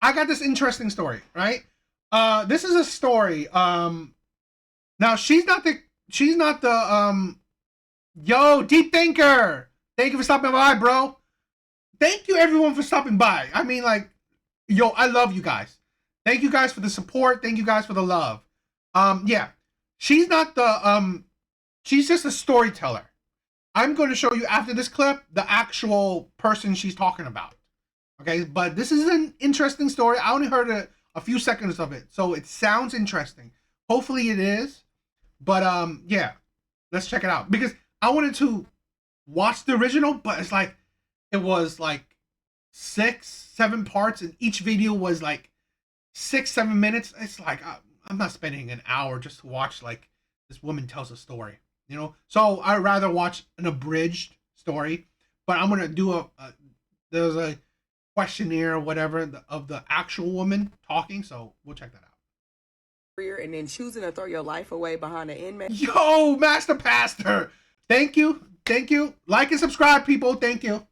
I got this interesting story, right? This is a story. Now she's not the yo, deep thinker. Thank you for stopping by, bro. Thank you everyone for stopping by. I mean, like, yo, I love you guys. Thank you guys for the support. Thank you guys for the love. Yeah. She's not the she's just a storyteller. I'm going to show you after this clip the actual person she's talking about. Okay, but this is an interesting story. I only heard a few seconds of it, so it sounds interesting. Hopefully it is. But yeah, let's check it out because I wanted to watch the original, but it's like it was like 6, 7 parts, and each video was like 6, 7 minutes. It's like I'm not spending an hour just to watch like this woman tells a story, you know. So I'd rather watch an abridged story. But I'm gonna do there's a questionnaire or whatever of the actual woman talking. So we'll check that out. And then choosing to throw your life away behind an inmate. Yo, Master Pastor, thank you, like and subscribe, people. Thank you.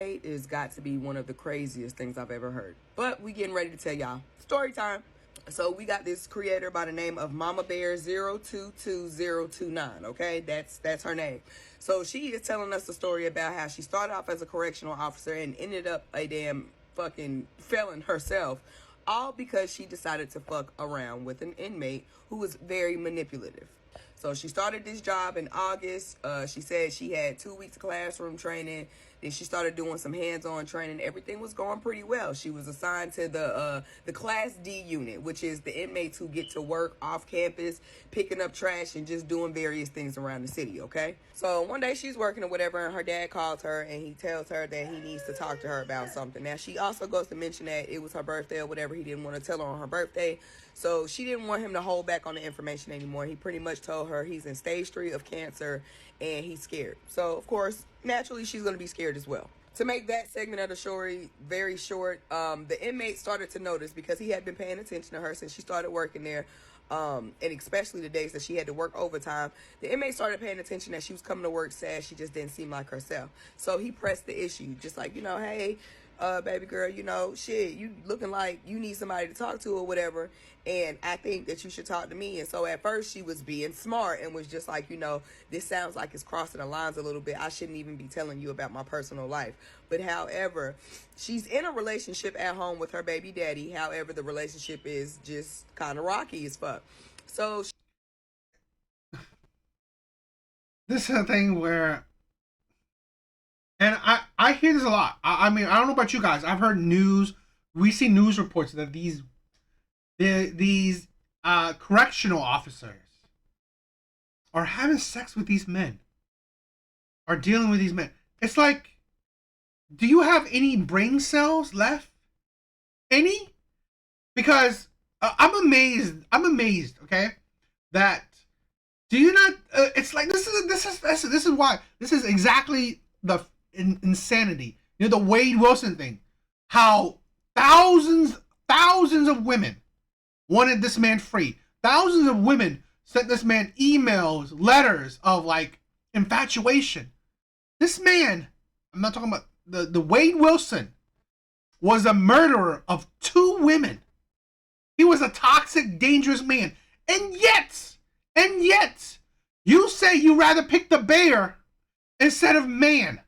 It's got to be one of the craziest things I've ever heard. But we getting ready to tell y'all story time. So we got this creator by the name of Mama Bear 022029. Okay, that's her name. So she is telling us the story about how she started off as a correctional officer and ended up a damn fucking felon herself, all because she decided to fuck around with an inmate who was very manipulative. So she started this job in August. She said she had 2 weeks of classroom training. Then she started doing some hands-on training. Everything was going pretty well. She was assigned to the Class D unit, which is the inmates who get to work off campus, picking up trash and just doing various things around the city, okay? So one day she's working or whatever, and her dad calls her, and he tells her that he needs to talk to her about something. Now, she also goes to mention that it was her birthday or whatever. He didn't want to tell her on her birthday. So she didn't want him to hold back on the information anymore. He pretty much told her he's in stage 3 of cancer and he's scared. So, of course, naturally, she's going to be scared as well. To make that segment of the story very short, the inmate started to notice because he had been paying attention to her since she started working there, and especially the days that she had to work overtime. The inmate started paying attention that she was coming to work sad. She just didn't seem like herself. So he pressed the issue, just like, hey, baby girl, shit, you looking like you need somebody to talk to or whatever, and I think that you should talk to me. And so at first she was being smart and was just like, this sounds like it's crossing the lines a little bit. I shouldn't even be telling you about my personal life. But however, she's in a relationship at home with her baby daddy. However, the relationship is just kind of rocky as fuck. So this is a thing where, and I hear this a lot. I mean, I don't know about you guys. I've heard news. We see news reports that these correctional officers are having sex with these men, are dealing with these men. It's like, do you have any brain cells left? Any? Because I'm amazed. Okay, that do you not? It's like this is why this is exactly the insanity. The Wade Wilson thing. How thousands of women wanted this man free. Thousands of women sent this man emails, letters of like infatuation. This man, I'm not talking about the Wade Wilson, was a murderer of 2 women. He was a toxic, dangerous man. And yet, you say you rather pick the bear instead of man.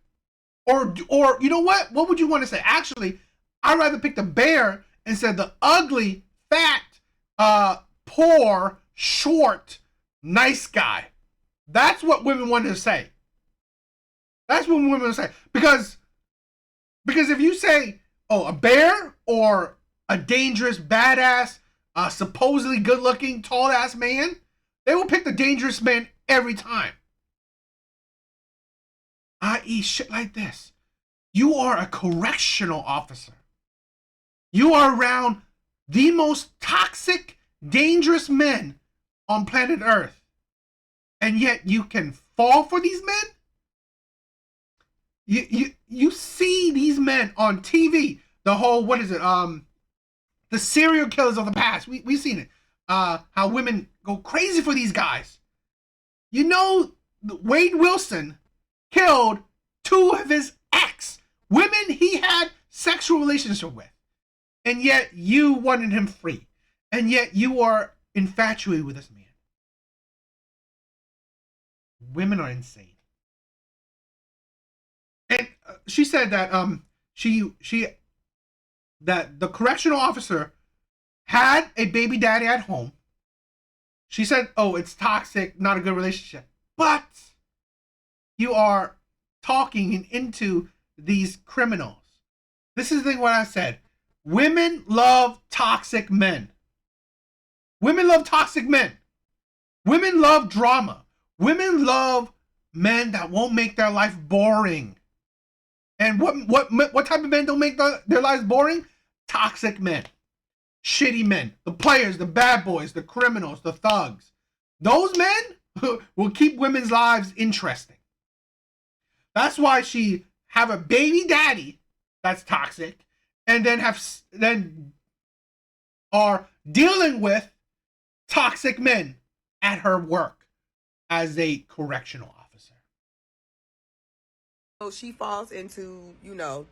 Or you know what? What would you want to say? Actually, I'd rather pick the bear instead of the ugly, fat, poor, short, nice guy. That's what women want to say. That's what women want to say. Because if you say, a bear or a dangerous, badass, supposedly good-looking, tall-ass man, they will pick the dangerous man every time. I.e. shit like this. You are a correctional officer. You are around the most toxic, dangerous men on planet Earth. And yet you can fall for these men? You see these men on TV. The whole, what is it? The serial killers of the past. We've seen it. How women go crazy for these guys. Wade Wilson killed 2 of his ex women he had sexual relationship with. and yet you wanted him free, and yet you are infatuated with this man. Women are insane. And she said that she that the correctional officer had a baby daddy at home. She said, "Oh, it's toxic, not a good relationship." But you are talking into these criminals. This is the thing what I said. Women love toxic men. Women love toxic men. Women love drama. Women love men that won't make their life boring. And what type of men don't make their lives boring? Toxic men. Shitty men. The players, the bad boys, the criminals, the thugs. Those men will keep women's lives interesting. That's why she have a baby daddy that's toxic, and then are dealing with toxic men at her work as a correctional officer. So she falls into,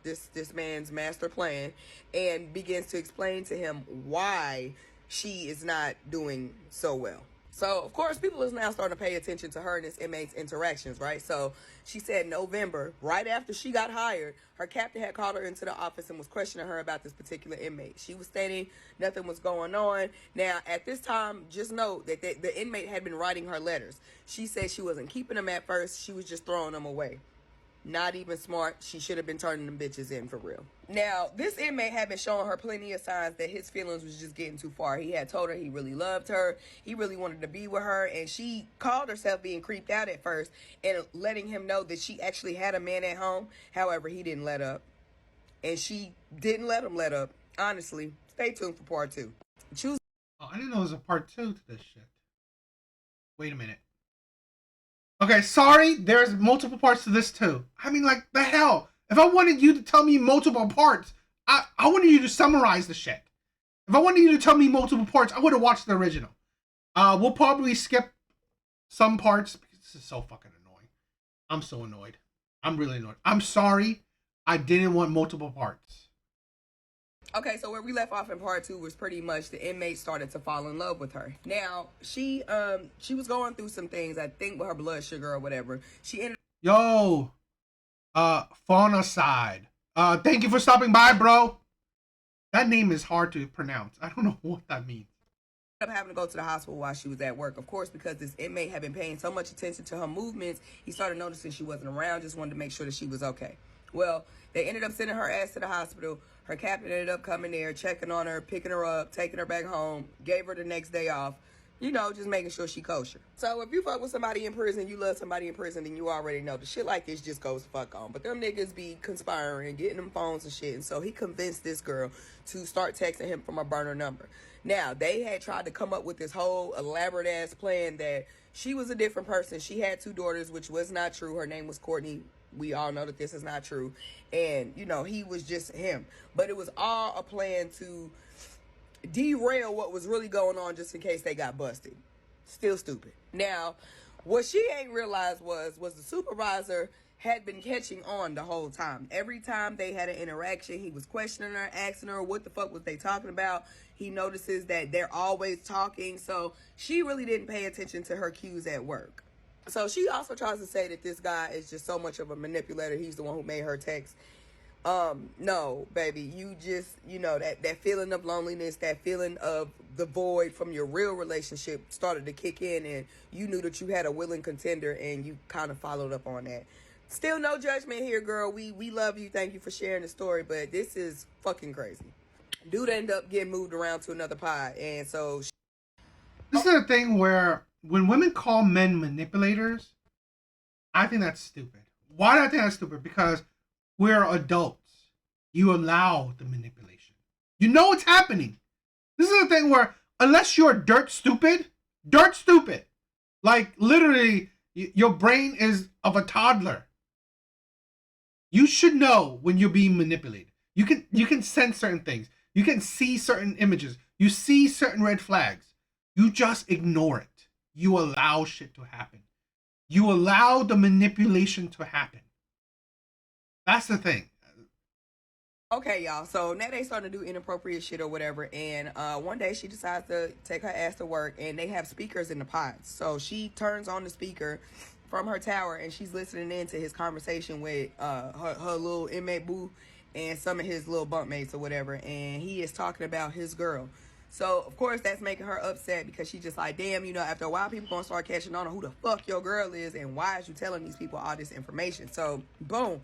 this man's master plan and begins to explain to him why she is not doing so well. So, of course, people is now starting to pay attention to her and this inmate's interactions, right? So she said November, right after she got hired, her captain had called her into the office and was questioning her about this particular inmate. She was stating nothing was going on. Now, at this time, just note that the inmate had been writing her letters. She said she wasn't keeping them at first. She was just throwing them away. Not even smart. She should have been turning them bitches in for real. Now, this inmate had been showing her plenty of signs that his feelings was just getting too far. He had told her he really loved her. He really wanted to be with her. And she called herself being creeped out at first and letting him know that she actually had a man at home. However, he didn't let up. And she didn't let him let up. Honestly, stay tuned for part 2. Choose. Oh, I didn't know there was a part 2 to this shit. Wait a minute. Okay, sorry, there's multiple parts to this too. I mean, like, the hell? If I wanted you to tell me multiple parts, I wanted you to summarize the shit. If I wanted you to tell me multiple parts, I would have watched the original. We'll probably skip some parts because this is so fucking annoying. I'm so annoyed. I'm really annoyed. I'm sorry. I didn't want multiple parts. Okay, so where we left off in part 2 was pretty much the inmate started to fall in love with her. Now, she was going through some things, I think, with her blood sugar or whatever. She ended Fauna Side. Thank you for stopping by, bro. That name is hard to pronounce. I don't know what that means. up having to go to the hospital while she was at work. Of course, because this inmate had been paying so much attention to her movements, he started noticing she wasn't around, just wanted to make sure that she was okay. Well, they ended up sending her ass to the hospital. Her captain ended up coming there, checking on her, picking her up, taking her back home, gave her the next day off. Just making sure she kosher. So if you fuck with somebody in prison, you love somebody in prison, then you already know the shit like this just goes fuck on. But them niggas be conspiring, getting them phones and shit. And so he convinced this girl to start texting him from a burner number. Now, they had tried to come up with this whole elaborate ass plan that she was a different person. She had 2 daughters, which was not true. Her name was Courtney. We all know that this is not true. And, he was just him. But it was all a plan to derail what was really going on just in case they got busted. Still stupid. Now, what she ain't realized was the supervisor had been catching on the whole time. Every time they had an interaction, he was questioning her, asking her what the fuck was they talking about. He notices that they're always talking. So she really didn't pay attention to her cues at work. So she also tries to say that this guy is just so much of a manipulator. He's the one who made her text. No, baby, you just, that feeling of loneliness, that feeling of the void from your real relationship started to kick in, and you knew that you had a willing contender and you kind of followed up on that. Still no judgment here, girl. We love you. Thank you for sharing the story, but this is fucking crazy. Dude ended up getting moved around to another pod, and so this is a thing where when women call men manipulators, I think that's stupid. Why do I think that's stupid? Because we're adults. You allow the manipulation. You know what's happening. This is a thing where unless you're dirt stupid, like literally your brain is of a toddler, you should know when you're being manipulated. You can sense certain things. You can see certain images. You see certain red flags. You just ignore it. You allow shit to happen. You allow the manipulation to happen. That's the thing. Okay, y'all. So now they starting to do inappropriate shit or whatever. And one day she decides to take her ass to work, and they have speakers in the pods. So she turns on the speaker from her tower, and she's listening in to his conversation with her little inmate boo and some of his little bunk mates or whatever. And he is talking about his girl. So, of course, that's making her upset because she's just like, damn, after a while, people going to start catching on to who the fuck your girl is and why is you telling these people all this information? So, boom.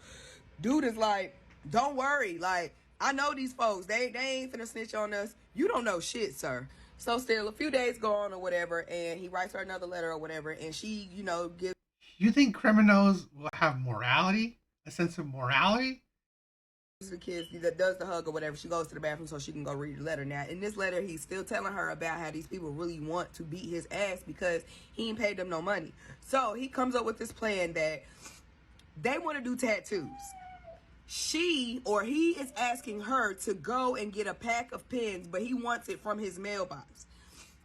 Dude is like, don't worry. Like, I know these folks. They ain't finna snitch on us. You don't know shit, sir. So, still, a few days go on or whatever, and he writes her another letter or whatever, and she, gives... You think criminals will have morality? A sense of morality? The kids that does the hug or whatever, she goes to the bathroom so she can go read the letter. Now in this letter, he's still telling her about how these people really want to beat his ass because he ain't paid them no money. So he comes up with this plan that they want to do tattoos. He is asking her to go and get a pack of pens, but he wants it from his mailbox.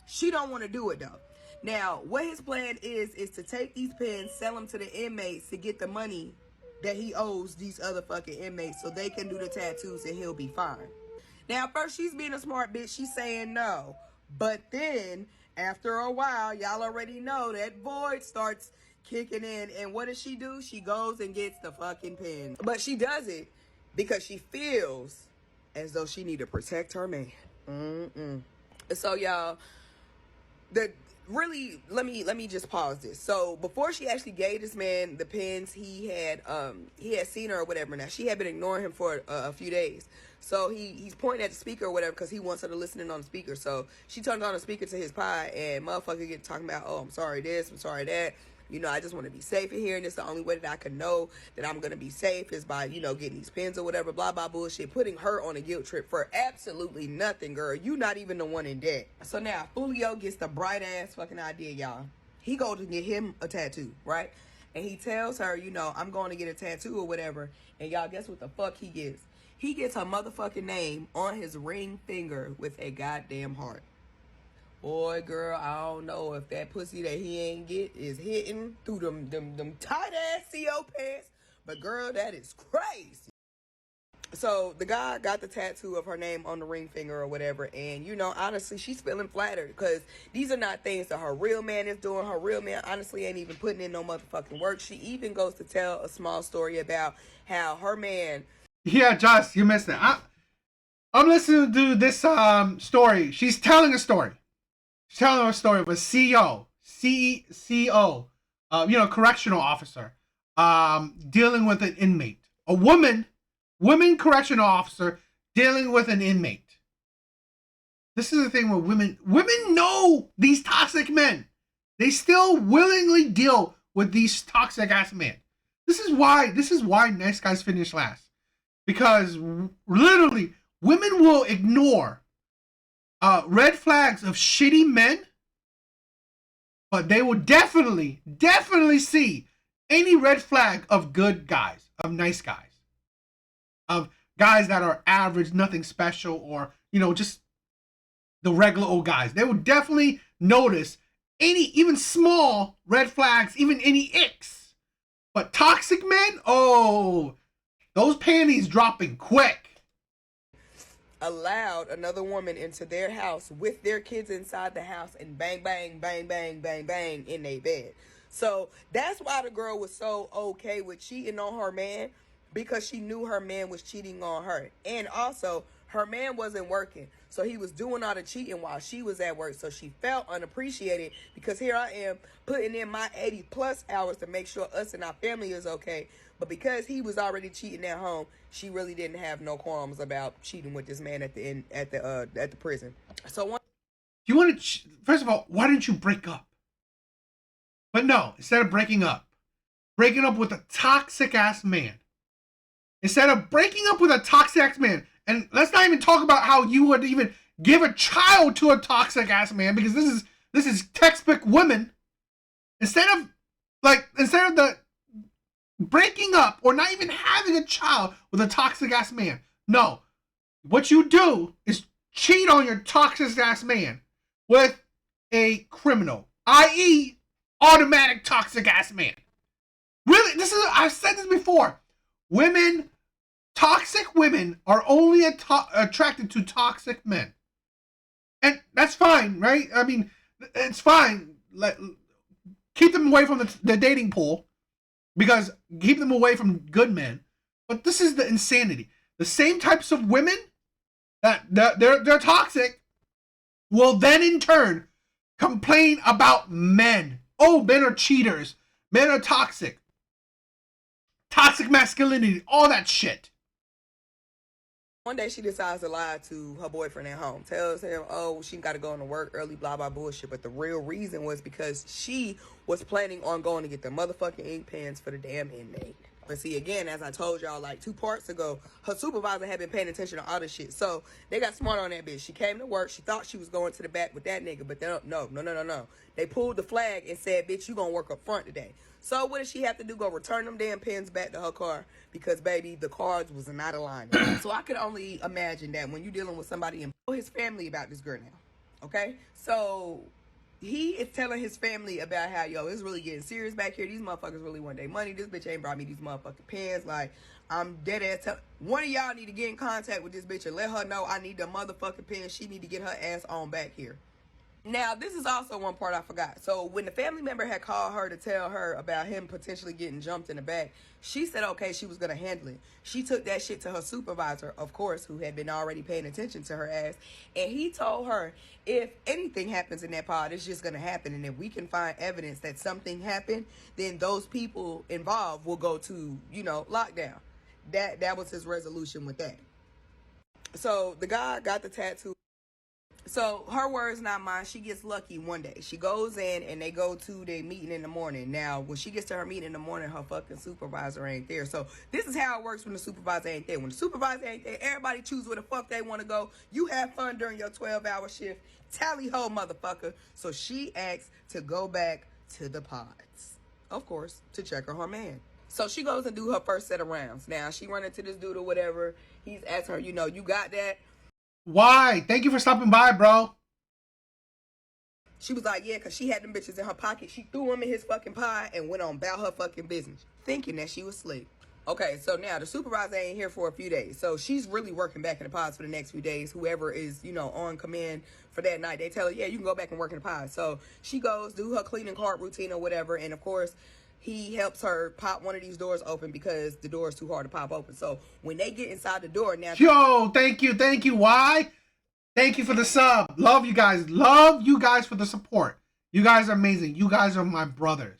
She don't want to do it though. Now what his plan is to take these pens, sell them to the inmates to get the money that he owes these other fucking inmates so they can do the tattoos and he'll be fine. Now, first she's being a smart bitch. She's saying no. But then, after a while, y'all already know that void starts kicking in. And what does she do? She goes and gets the fucking pen. But she does it because she feels as though she need to protect her man. So, y'all, really, let me just pause this. So before she actually gave this man the pens, he had seen her or whatever. Now she had been ignoring him for a few days. So he's pointing at the speaker or whatever because he wants her to listen in on the speaker. So she turns on the speaker to his pod, and motherfucker get talking about, oh, I'm sorry this, I'm sorry that. I just want to be safe in here, and it's the only way that I can know that I'm going to be safe is by, getting these pens or whatever, blah, blah, bullshit, putting her on a guilt trip for absolutely nothing, girl. You not even the one in debt. So now, Julio gets the bright-ass fucking idea, y'all. He goes to get him a tattoo, right? And he tells her, I'm going to get a tattoo or whatever, and y'all, guess what the fuck he gets? He gets her motherfucking name on his ring finger with a goddamn heart. Boy, girl, I don't know if that pussy that he ain't get is hitting through them tight-ass CO pants. But, girl, that is crazy. So, the guy got the tattoo of her name on the ring finger or whatever. And, honestly, she's feeling flattered. Because these are not things that her real man is doing. Her real man, honestly, ain't even putting in no motherfucking work. She even goes to tell a small story about how her man... Yeah, Josh, you missed it. I'm listening to this story. She's telling a story. She's telling a story of a CEO, correctional officer, dealing with an inmate. A woman correctional officer dealing with an inmate. This is the thing with women. Women know these toxic men. They still willingly deal with these toxic ass men. This is why nice guys finish last. Because literally, women will ignore red flags of shitty men, but they will definitely see any red flag of good guys, of nice guys, of guys that are average, nothing special, or just the regular old guys. They will definitely notice any even small red flags, even any icks. But toxic men, oh, those panties dropping quick. Allowed another woman into their house with their kids inside the house and bang, bang, bang, bang, bang, bang in their bed. So that's why the girl was so okay with cheating on her man, because she knew her man was cheating on her. And also, her man wasn't working. So he was doing all the cheating while she was at work. So she felt unappreciated because here I am putting in my 80 plus hours to make sure us and our family is okay. But because he was already cheating at home, she really didn't have no qualms about cheating with this man at the prison. So you want to first of all, why didn't you break up? But no, instead of breaking up with a toxic ass man. Instead of breaking up with a toxic ass man, and let's not even talk about how you would even give a child to a toxic ass man, because this is textbook women. Instead of the breaking up or not even having a child with a toxic ass man. No. What you do is cheat on your toxic ass man with a criminal, i.e. automatic toxic ass man. Really, I've said this before. Women Toxic women are only attracted to toxic men. And that's fine, right? I mean, it's fine. Keep them away from the dating pool, because keep them away from good men. But this is the insanity. The same types of women that they're toxic will then in turn complain about men. Oh, men are cheaters. Men are toxic. Toxic masculinity, all that shit. One day she decides to lie to her boyfriend at home. Tells him, oh, she got to go into work early, blah, blah, bullshit. But the real reason was because she was planning on going to get the motherfucking ink pens for the damn inmate. But see, again, as I told y'all like 2 parts ago, her supervisor had been paying attention to all this shit. So they got smart on that bitch. She came to work. She thought she was going to the back with that nigga. But no. They pulled the flag and said, bitch, you gonna work up front today. So what did she have to do? Go return them damn pens back to her car, because, baby, the cards was not aligned. So I could only imagine that when you're dealing with somebody and tell his family about this girl now. Okay? So he is telling his family about how, yo, it's really getting serious back here. These motherfuckers really want their money. This bitch ain't brought me these motherfucking pens. Like, I'm dead ass. One of y'all need to get in contact with this bitch and let her know I need the motherfucking pens. She need to get her ass on back here. Now, this is also one part I forgot. So when the family member had called her to tell her about him potentially getting jumped in the back, she said, okay, she was going to handle it. She took that shit to her supervisor, of course, who had been already paying attention to her ass. And he told her, if anything happens in that pod, it's just going to happen. And if we can find evidence that something happened, then those people involved will go to, lockdown. That was his resolution with that. So the guy got the tattoo. So her words, not mine. She gets lucky one day. She goes in and they go to their meeting in the morning. Now, when she gets to her meeting in the morning, her fucking supervisor ain't there. So this is how it works when the supervisor ain't there. When the supervisor ain't there, everybody choose where the fuck they want to go. You have fun during your 12-hour shift. Tally ho, motherfucker. So she asks to go back to the pods, of course, to check on her man. So she goes and do her first set of rounds. Now, she run into this dude or whatever. He's asking her, you got that? Why? Thank you for stopping by, bro. She was like, yeah, because she had them bitches in her pocket. She threw them in his fucking pie and went on about her fucking business, thinking that she was asleep. Okay, so now the supervisor ain't here for a few days. So she's really working back in the pods for the next few days. Whoever is, on command for that night, they tell her, yeah, you can go back and work in the pods. So she goes, do her cleaning cart routine or whatever. And, of course, he helps her pop one of these doors open because the door is too hard to pop open. So when they get inside the door now... Yo, thank you. Why? Thank you for the sub. Love you guys. Love you guys for the support. You guys are amazing. You guys are my brothers.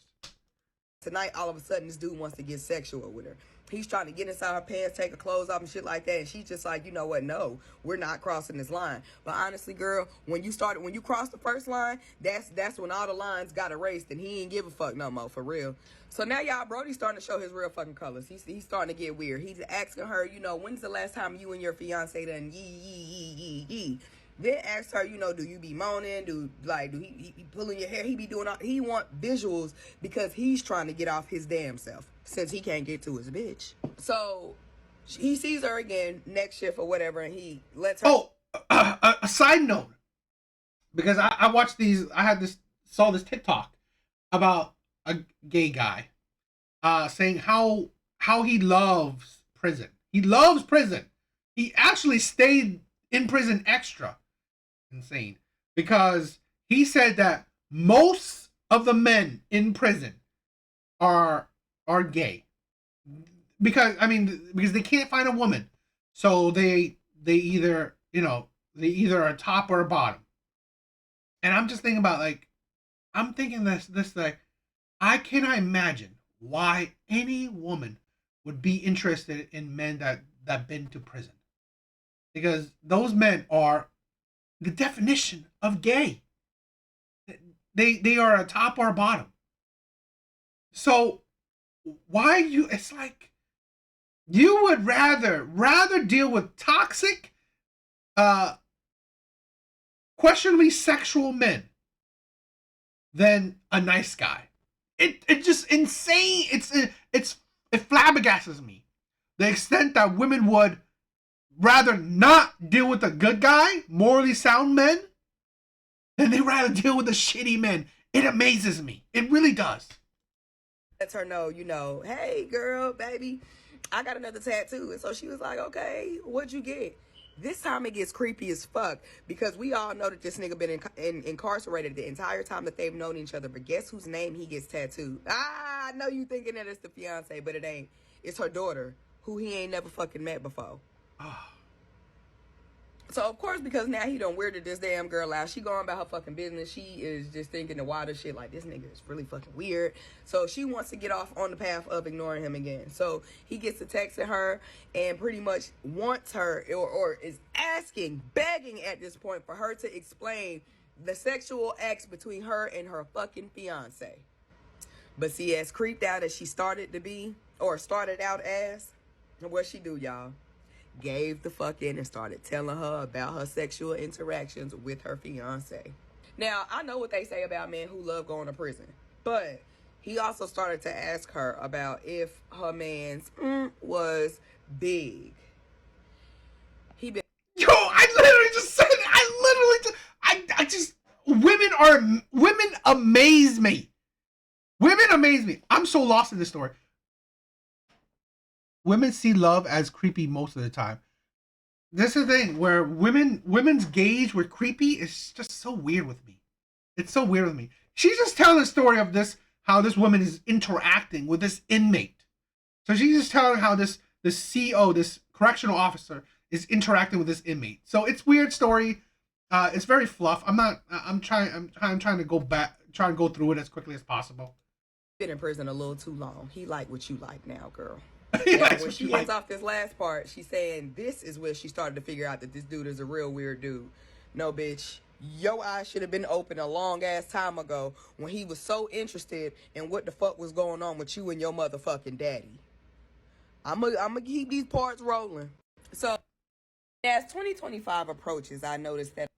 Tonight, all of a sudden, this dude wants to get sexual with her. He's trying to get inside her pants, take her clothes off and shit like that. And she's just like, you know what? No, we're not crossing this line. But honestly, girl, when you cross the first line, that's when all the lines got erased and he ain't give a fuck no more, for real. So now, y'all, Brody's starting to show his real fucking colors. He's starting to get weird. He's asking her, when's the last time you and your fiance done yee. Then asked her, do you be moaning? Do he pulling your hair? He be doing all, he want visuals because he's trying to get off his damn self since he can't get to his bitch. So he sees her again next shift or whatever, and he lets her. Oh, a side note, because I watched these. Saw this TikTok about a gay guy, saying how he loves prison. He loves prison. He actually stayed in prison extra. Insane, because he said that most of the men in prison are gay, because they can't find a woman, so they either are a top or a bottom. And I'm just thinking about this like, I cannot imagine why any woman would be interested in men that been to prison, because those men are the definition of gay. They are a top or a bottom. So why it's like you would rather deal with toxic, questionably sexual men than a nice guy. It just insane. It flabbergastes me the extent that women would rather not deal with the good guy, morally sound men, than they rather deal with the shitty men. It amazes me. It really does. Lets her know, hey, girl, baby, I got another tattoo. And so she was like, okay, what'd you get? This time it gets creepy as fuck because we all know that this nigga been incarcerated the entire time that they've known each other. But guess whose name he gets tattooed? I know you thinking that it's the fiance, but it ain't. It's her daughter, who he ain't never fucking met before. So, of course, because now he done weirded this damn girl out. She going about her fucking business. She is just thinking the wildest shit like, this nigga is really fucking weird. So, she wants to get off on the path of ignoring him again. So, he gets to texting her and pretty much wants her or is asking, begging at this point for her to explain the sexual acts between her and her fucking fiance. But see, as creeped out as she started to be, or started out as, what she do, y'all? Gave the fuck in and started telling her about her sexual interactions with her fiance. Now, I know what they say about men who love going to prison, but he also started to ask her about if her man's was big. He been... Yo, I literally just said it. I just, women amaze me. Women amaze me. I'm so lost in this story. Women see love as creepy most of the time. This is the thing where women's gauge with creepy is just so weird with me. It's so weird with me. She's just telling the story of this, how this woman is interacting with this inmate. So she's just telling how this CO, this correctional officer, is interacting with this inmate. So it's weird story. It's very fluff. I'm trying to go back, try and go through it as quickly as possible. Been in prison a little too long. He like what you like now, girl. Now, when she gets off this last part, she's saying this is where she started to figure out that this dude is a real weird dude. No, bitch. Your eyes should have been open a long ass time ago when he was so interested in what the fuck was going on with you and your motherfucking daddy. I'm gonna keep these parts rolling. So, as 2025 approaches, I noticed that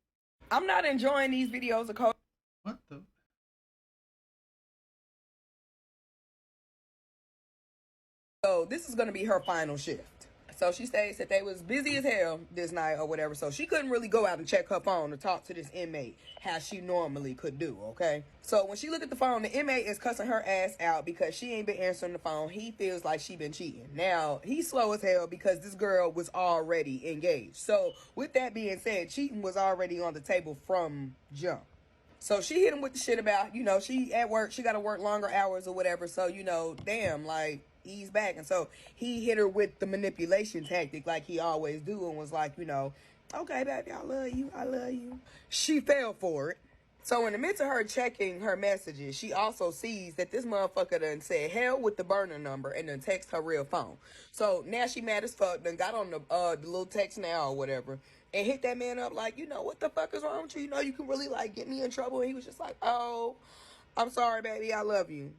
I'm not enjoying these videos of Cody. What the? So this is going to be her final shift. So she states that they was busy as hell this night or whatever. So she couldn't really go out and check her phone to talk to this inmate how she normally could do, okay? So when she looked at the phone, the inmate is cussing her ass out because she ain't been answering the phone. He feels like she been cheating. Now, he's slow as hell because this girl was already engaged. So with that being said, cheating was already on the table from jump. So she hit him with the shit about, she at work, she got to work longer hours or whatever. So, damn, like, ease back. And so he hit her with the manipulation tactic like he always do and was like, okay, baby, I love you. She fell for it. So in the midst of her checking her messages, she also sees that this motherfucker done said hell with the burner number and then text her real phone. So now she mad as fuck, done got on the little text now or whatever, and hit that man up like, what the fuck is wrong with you? You can really like get me in trouble. And he was just like, oh, I'm sorry, baby, I love you.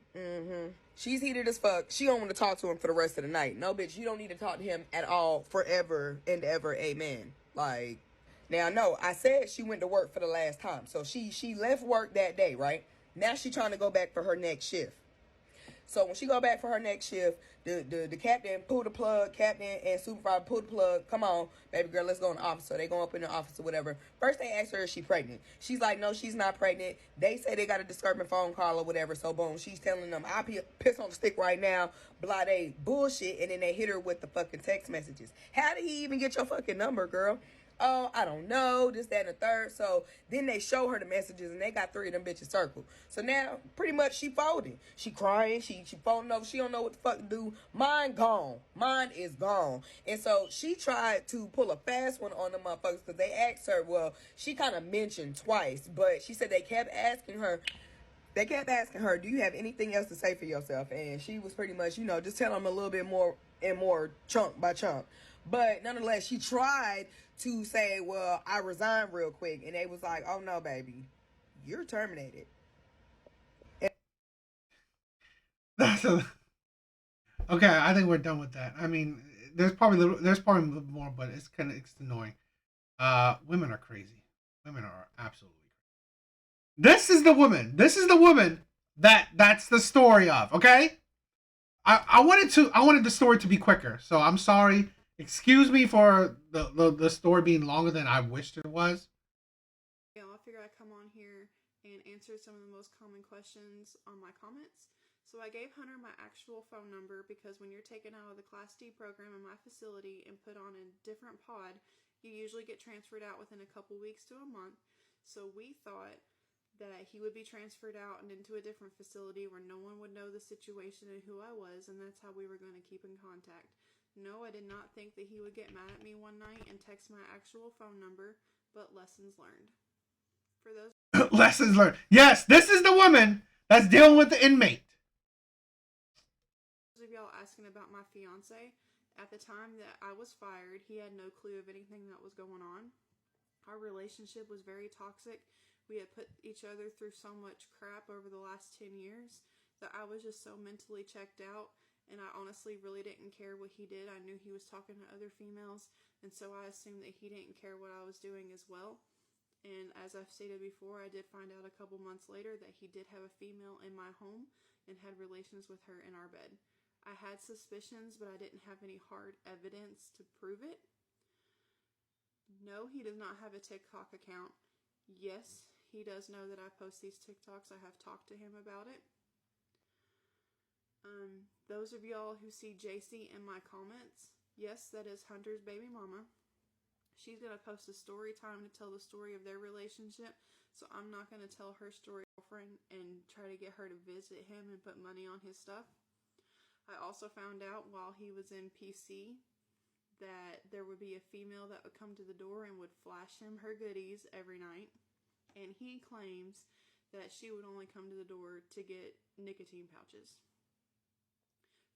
She's heated as fuck. She don't want to talk to him for the rest of the night. No, bitch, you don't need to talk to him at all forever and ever. Amen. Like, now, no, I said she went to work for the last time. So she left work that day, right? Now she trying to go back for her next shift. So when she go back for her next shift, the captain pull the plug, captain and supervisor pull the plug. Come on, baby girl, let's go in the office. So they go up in the office or whatever. First they ask her, is she pregnant? She's like, no, she's not pregnant. They say they got a disturbing phone call or whatever. So boom, she's telling them, I'll piss on the stick right now. Blah, they bullshit. And then they hit her with the fucking text messages. How did he even get your fucking number, girl? Oh, I don't know, this, that, and the third. So then they show her the messages, and they got 3 of them bitches circled. So now, pretty much, she folding. She crying. She folding over. She don't know what the fuck to do. Mine gone. Mine is gone. And so she tried to pull a fast one on the motherfuckers because they asked her, well, she kind of mentioned twice, but she said they kept asking her, do you have anything else to say for yourself? And she was pretty much, just telling them a little bit more and more chunk by chunk. But nonetheless, she tried to say, well, I resigned real quick. And they was like, oh, no, baby, you're terminated. Okay, I think we're done with that. I mean, there's probably a little more, but it's annoying. Women are crazy. Women are absolutely crazy. This is the woman that's the story of, okay? I wanted the story to be quicker, so I'm sorry. Excuse me for the story being longer than I wished it was. Yeah, I figured I'd come on here and answer some of the most common questions on my comments. So I gave Hunter my actual phone number because when you're taken out of the Class D program in my facility and put on a different pod, you usually get transferred out within a couple weeks to a month. So we thought that he would be transferred out and into a different facility where no one would know the situation and who I was, and that's how we were going to keep in contact. No, I did not think that he would get mad at me one night and text my actual phone number, but lessons learned. For those Lessons learned. Yes, this is the woman that's dealing with the inmate. of y'all asking about my fiance, at the time that I was fired, he had no clue of anything that was going on. Our relationship was very toxic. We had put each other through so much crap over the last 10 years that I was just so mentally checked out, and I honestly really didn't care what he did. I knew he was talking to other females, and so I assumed that he didn't care what I was doing as well. And as I've stated before, I did find out a couple months later that he did have a female in my home and had relations with her in our bed. I had suspicions, but I didn't have any hard evidence to prove it. No, he does not have a TikTok account. Yes, he does know that I post these TikToks. I have talked to him about it. Those of y'all who see JC in my comments, yes, that is Hunter's baby mama. She's going to post a story time to tell the story of their relationship, so I'm not going to tell her story girlfriend and try to get her to visit him and put money on his stuff. I also found out while he was in PC that there would be a female that would come to the door and would flash him her goodies every night. And he claims that she would only come to the door to get nicotine pouches.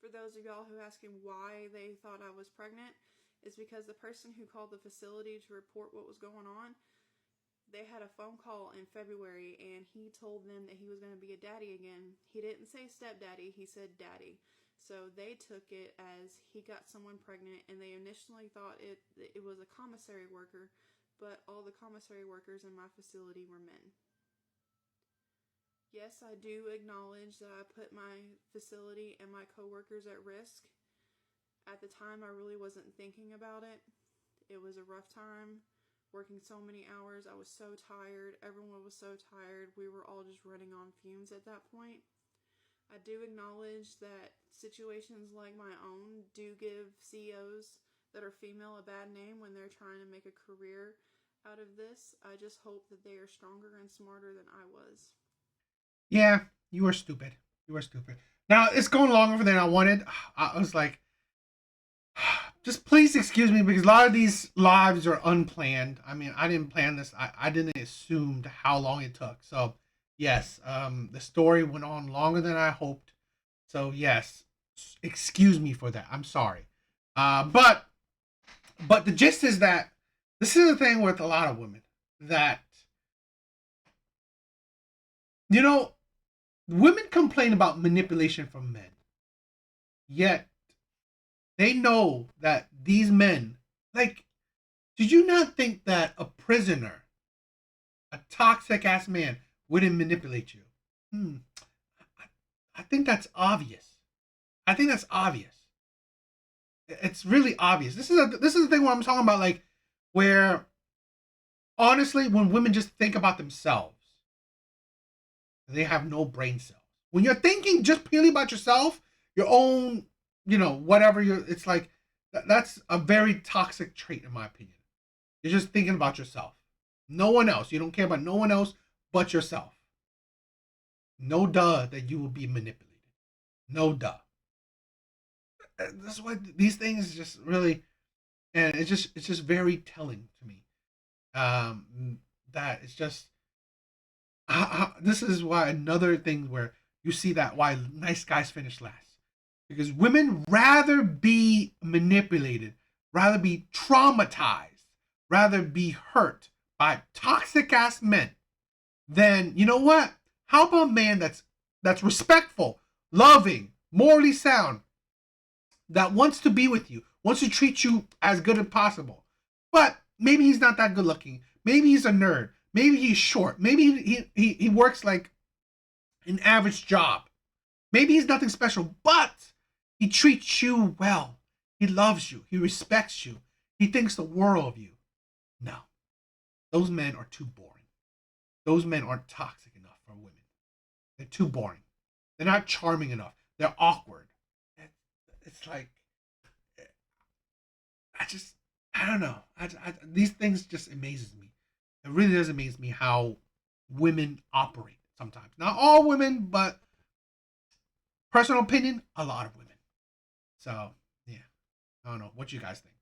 For those of y'all who asking why they thought I was pregnant, is because the person who called the facility to report what was going on, they had a phone call in February and he told them that he was going to be a daddy again. He didn't say stepdaddy, he said daddy. So they took it as he got someone pregnant, and they initially thought it was a commissary worker, but all the commissary workers in my facility were men. Yes, I do acknowledge that I put my facility and my coworkers at risk. At the time, I really wasn't thinking about it. It was a rough time, working so many hours. I was so tired. Everyone was so tired. We were all just running on fumes at that point. I do acknowledge that situations like my own do give CEOs that are female a bad name when they're trying to make a career out of this. I just hope that they are stronger and smarter than I was. Yeah, you were stupid. You were stupid. Now, it's going longer than I wanted. I was like, just please excuse me because a lot of these lives are unplanned. I mean, I didn't plan this. I didn't assume how long it took. So, yes, the story went on longer than I hoped. So, yes, excuse me for that. I'm sorry. But the gist is that this is the thing with a lot of women that, you know, women complain about manipulation from men. Yet, they know that these men, like, did you not think that a prisoner, a toxic ass man, wouldn't manipulate you? I think that's obvious. I think that's obvious. It's really obvious. This is the thing where I'm talking about, like, where honestly, when women just think about themselves, they have no brain cells. When you're thinking just purely about yourself, your own, whatever it's like, that's a very toxic trait in my opinion. You're just thinking about yourself. No one else. You don't care about no one else but yourself. No duh that you will be manipulated. No duh. That's why these things just really, and it's just very telling to me. That it's just, this is why another thing where you see that why nice guys finish last. Because women rather be manipulated, rather be traumatized, rather be hurt by toxic ass men than, you know what? How about a man that's respectful, loving, morally sound, that wants to be with you, wants to treat you as good as possible. But maybe he's not that good looking. Maybe he's a nerd. Maybe he's short. Maybe he works like an average job. Maybe he's nothing special, but he treats you well. He loves you. He respects you. He thinks the world of you. No. Those men are too boring. Those men aren't toxic enough for women. They're too boring. They're not charming enough. They're awkward. It's like, I don't know. These things just amazes me. It really does amaze me how women operate sometimes. Not all women, but personal opinion, a lot of women. So, yeah. I don't know. What you guys think?